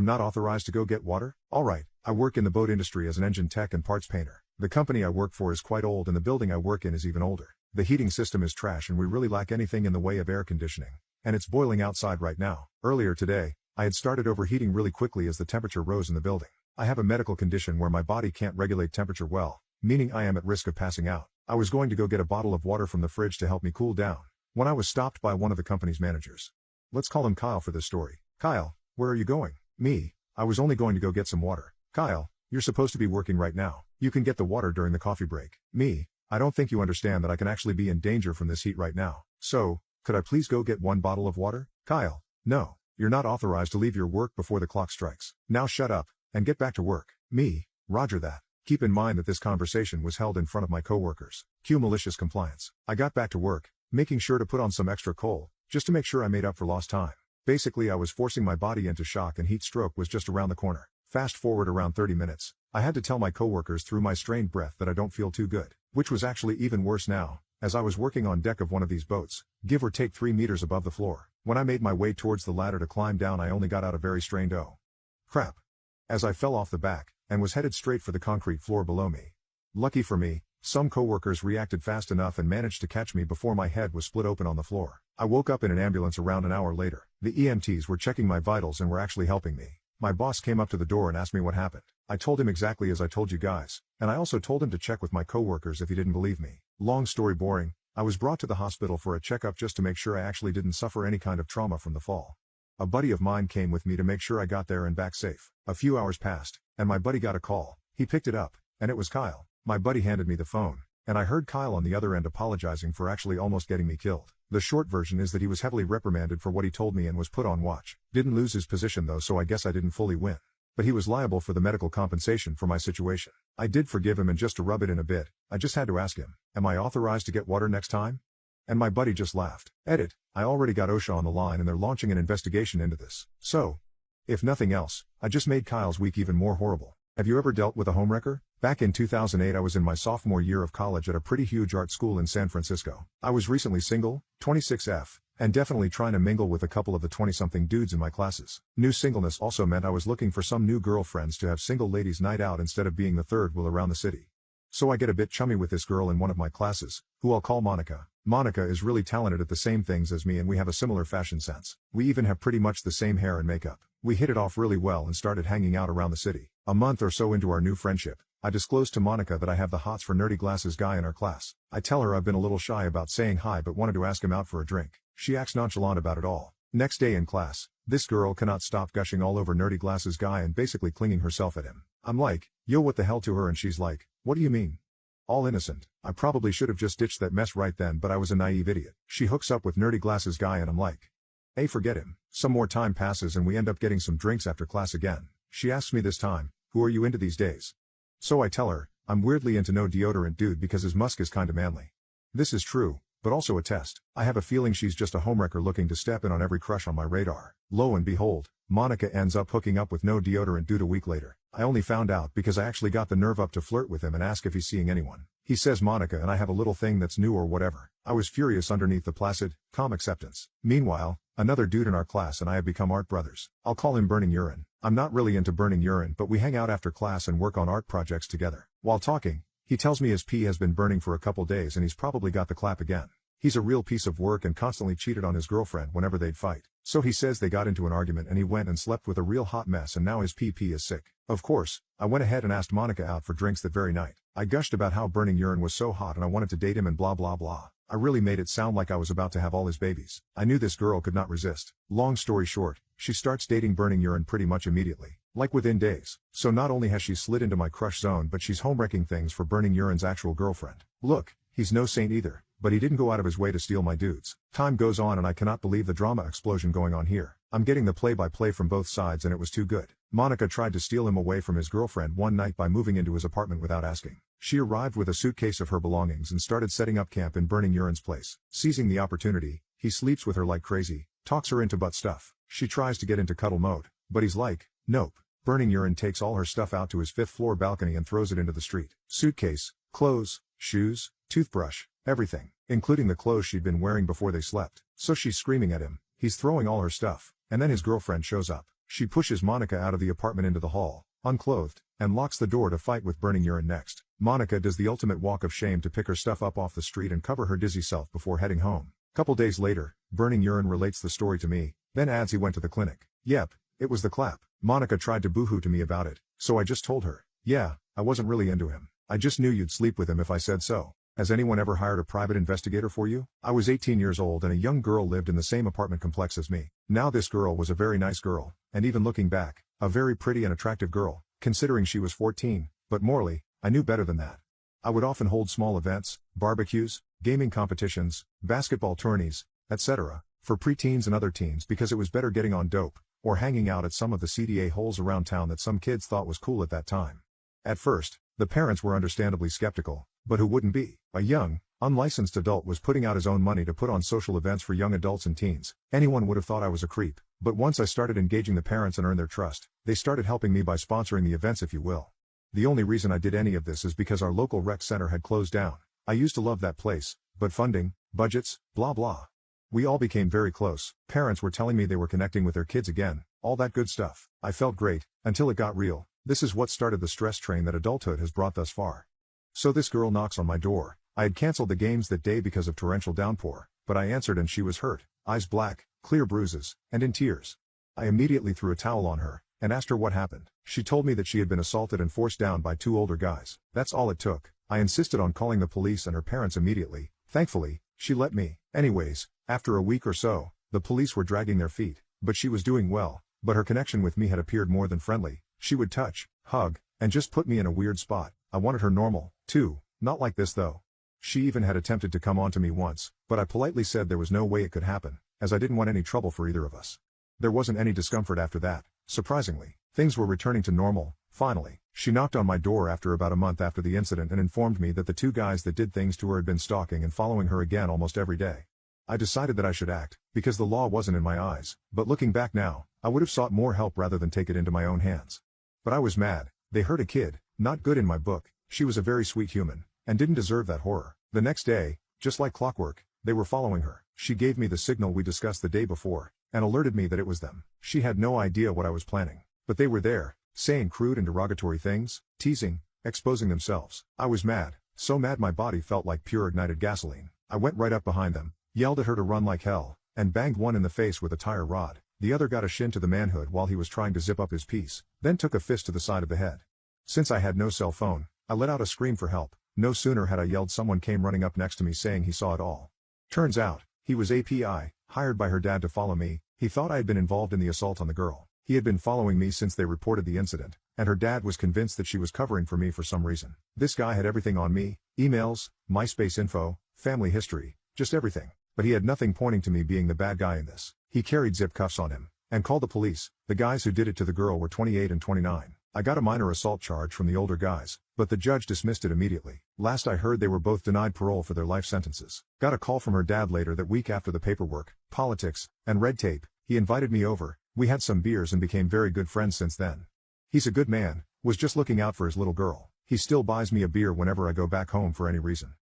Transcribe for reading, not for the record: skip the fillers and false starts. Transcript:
I'm not authorized to go get water? Alright, I work in the boat industry as an engine tech and parts painter. The company I work for is quite old and the building I work in is even older. The heating system is trash and we really lack anything in the way of air conditioning. And it's boiling outside right now. Earlier today, I had started overheating really quickly as the temperature rose in the building. I have a medical condition where my body can't regulate temperature well, meaning I am at risk of passing out. I was going to go get a bottle of water from the fridge to help me cool down, when I was stopped by one of the company's managers. Let's call him Kyle for this story. Kyle, where are you going? Me, I was only going to go get some water. Kyle, you're supposed to be working right now. You can get the water during the coffee break. Me, I don't think you understand that I can actually be in danger from this heat right now. So, could I please go get one bottle of water? Kyle, no, you're not authorized to leave your work before the clock strikes. Now shut up, and get back to work. Me, roger that. Keep in mind that this conversation was held in front of my coworkers. Cue malicious compliance. I got back to work, making sure to put on some extra coal, just to make sure I made up for lost time. Basically I was forcing my body into shock and heat stroke was just around the corner. Fast forward around 30 minutes, I had to tell my coworkers through my strained breath that I don't feel too good, which was actually even worse now, as I was working on deck of one of these boats, give or take 3 meters above the floor. When I made my way towards the ladder to climb down I only got out a very strained "oh crap" as I fell off the back, and was headed straight for the concrete floor below me. Lucky for me, some coworkers reacted fast enough and managed to catch me before my head was split open on the floor. I woke up in an ambulance around an hour later. The EMTs were checking my vitals and were actually helping me. My boss came up to the door and asked me what happened. I told him exactly as I told you guys, and I also told him to check with my coworkers if he didn't believe me. Long story boring, I was brought to the hospital for a checkup just to make sure I actually didn't suffer any kind of trauma from the fall. A buddy of mine came with me to make sure I got there and back safe. A few hours passed, and my buddy got a call. He picked it up, and it was Kyle. My buddy handed me the phone, and I heard Kyle on the other end apologizing for actually almost getting me killed. The short version is that he was heavily reprimanded for what he told me and was put on watch. Didn't lose his position though, so I guess I didn't fully win. But he was liable for the medical compensation for my situation. I did forgive him, and just to rub it in a bit, I just had to ask him, am I authorized to get water next time? And my buddy just laughed. Edit, I already got OSHA on the line and they're launching an investigation into this. So, if nothing else, I just made Kyle's week even more horrible. Have you ever dealt with a homewrecker? Back in 2008 I was in my sophomore year of college at a pretty huge art school in San Francisco. I was recently single, 26F, and definitely trying to mingle with a couple of the 20-something dudes in my classes. New singleness also meant I was looking for some new girlfriends to have single ladies night out instead of being the third wheel around the city. So I get a bit chummy with this girl in one of my classes, who I'll call Monica. Monica is really talented at the same things as me and we have a similar fashion sense. We even have pretty much the same hair and makeup. We hit it off really well and started hanging out around the city. A month or so into our new friendship, I disclosed to Monica that I have the hots for nerdy glasses guy in our class. I tell her I've been a little shy about saying hi but wanted to ask him out for a drink. She acts nonchalant about it all. Next day in class, this girl cannot stop gushing all over nerdy glasses guy and basically clinging herself at him. I'm like, yo, what the hell, to her, and she's like, what do you mean? All innocent. I probably should have just ditched that mess right then, but I was a naive idiot. She hooks up with nerdy glasses guy and I'm like, hey, forget him. Some more time passes and we end up getting some drinks after class again. She asks me this time, who are you into these days? So I tell her, I'm weirdly into no deodorant dude because his musk is kinda manly. This is true, but also a test. I have a feeling she's just a homewrecker looking to step in on every crush on my radar. Lo and behold, Monica ends up hooking up with no deodorant dude a week later. I only found out because I actually got the nerve up to flirt with him and ask if he's seeing anyone. He says Monica and I have a little thing that's new or whatever. I was furious underneath the placid, calm acceptance. Meanwhile, another dude in our class and I have become art brothers. I'll call him Burning Urine. I'm not really into burning urine, but we hang out after class and work on art projects together. While talking, he tells me his pee has been burning for a couple days and he's probably got the clap again. He's a real piece of work and constantly cheated on his girlfriend whenever they'd fight. So he says they got into an argument and he went and slept with a real hot mess and now his PP is sick. Of course, I went ahead and asked Monica out for drinks that very night. I gushed about how Burning Urine was so hot and I wanted to date him and blah blah blah. I really made it sound like I was about to have all his babies. I knew this girl could not resist. Long story short, she starts dating Burning Urine pretty much immediately. Like within days. So not only has she slid into my crush zone, but she's homewrecking things for Burning Urine's actual girlfriend. Look, he's no saint either, but he didn't go out of his way to steal my dudes. Time goes on and I cannot believe the drama explosion going on here. I'm getting the play-by-play from both sides and it was too good. Monica tried to steal him away from his girlfriend one night by moving into his apartment without asking. She arrived with a suitcase of her belongings and started setting up camp in Burning Urine's place. Seizing the opportunity, he sleeps with her like crazy, talks her into butt stuff. She tries to get into cuddle mode, but he's like, nope. Burning Urine takes all her stuff out to his 5th floor balcony and throws it into the street. Suitcase, clothes, shoes, toothbrush, everything, including the clothes she'd been wearing before they slept. So she's screaming at him, he's throwing all her stuff, and then his girlfriend shows up. She pushes Monica out of the apartment into the hall, unclothed, and locks the door to fight with burning urine next. Monica does the ultimate walk of shame to pick her stuff up off the street and cover her dizzy self before heading home. Couple days later, burning urine relates the story to me, then adds he went to the clinic. Yep, it was the clap. Monica tried to boohoo to me about it, so I just told her, yeah, I wasn't really into him. I just knew you'd sleep with him if I said so. Has anyone ever hired a private investigator for you? I was 18 years old and a young girl lived in the same apartment complex as me. Now this girl was a very nice girl, and even looking back, a very pretty and attractive girl, considering she was 14, but morally, I knew better than that. I would often hold small events, barbecues, gaming competitions, basketball tourneys, etc., for preteens and other teens because it was better getting on dope, or hanging out at some of the CDA holes around town that some kids thought was cool at that time. At first, the parents were understandably skeptical, but who wouldn't be? A young, unlicensed adult was putting out his own money to put on social events for young adults and teens. Anyone would have thought I was a creep, but once I started engaging the parents and earned their trust, they started helping me by sponsoring the events, if you will. The only reason I did any of this is because our local rec center had closed down. I used to love that place, but funding, budgets, blah blah. We all became very close. Parents were telling me they were connecting with their kids again, all that good stuff. I felt great, until it got real. This is what started the stress train that adulthood has brought thus far. So this girl knocks on my door. I had canceled the games that day because of torrential downpour, but I answered and she was hurt, eyes black, clear bruises, and in tears. I immediately threw a towel on her, and asked her what happened. She told me that she had been assaulted and forced down by two older guys. That's all it took. I insisted on calling the police and her parents immediately. Thankfully, she let me. Anyways, after a week or so, the police were dragging their feet, but she was doing well, but her connection with me had appeared more than friendly. She would touch, hug, and just put me in a weird spot. I wanted her normal, too, not like this though. She even had attempted to come on to me once, but I politely said there was no way it could happen, as I didn't want any trouble for either of us. There wasn't any discomfort after that. Surprisingly, things were returning to normal. Finally, she knocked on my door after about a month after the incident and informed me that the two guys that did things to her had been stalking and following her again almost every day. I decided that I should act, because the law wasn't in my eyes, but looking back now, I would have sought more help rather than take it into my own hands. But I was mad. They hurt a kid, not good in my book. She was a very sweet human, and didn't deserve that horror. The next day, just like clockwork, they were following her. She gave me the signal we discussed the day before, and alerted me that it was them. She had no idea what I was planning, but they were there, saying crude and derogatory things, teasing, exposing themselves. I was mad, so mad my body felt like pure ignited gasoline. I went right up behind them, yelled at her to run like hell, and banged one in the face with a tire rod. The other got a shin to the manhood while he was trying to zip up his piece, then took a fist to the side of the head. Since I had no cell phone, I let out a scream for help. No sooner had I yelled, someone came running up next to me saying he saw it all. Turns out, he was API, hired by her dad to follow me. He thought I had been involved in the assault on the girl. He had been following me since they reported the incident, and her dad was convinced that she was covering for me for some reason. This guy had everything on me: emails, MySpace info, family history, just everything. But he had nothing pointing to me being the bad guy in this. He carried zip cuffs on him, and called the police. The guys who did it to the girl were 28 and 29. I got a minor assault charge from the older guys, but the judge dismissed it immediately. Last I heard they were both denied parole for their life sentences. Got a call from her dad later that week after the paperwork, politics, and red tape. He invited me over, we had some beers and became very good friends since then. He's a good man, was just looking out for his little girl. He still buys me a beer whenever I go back home for any reason.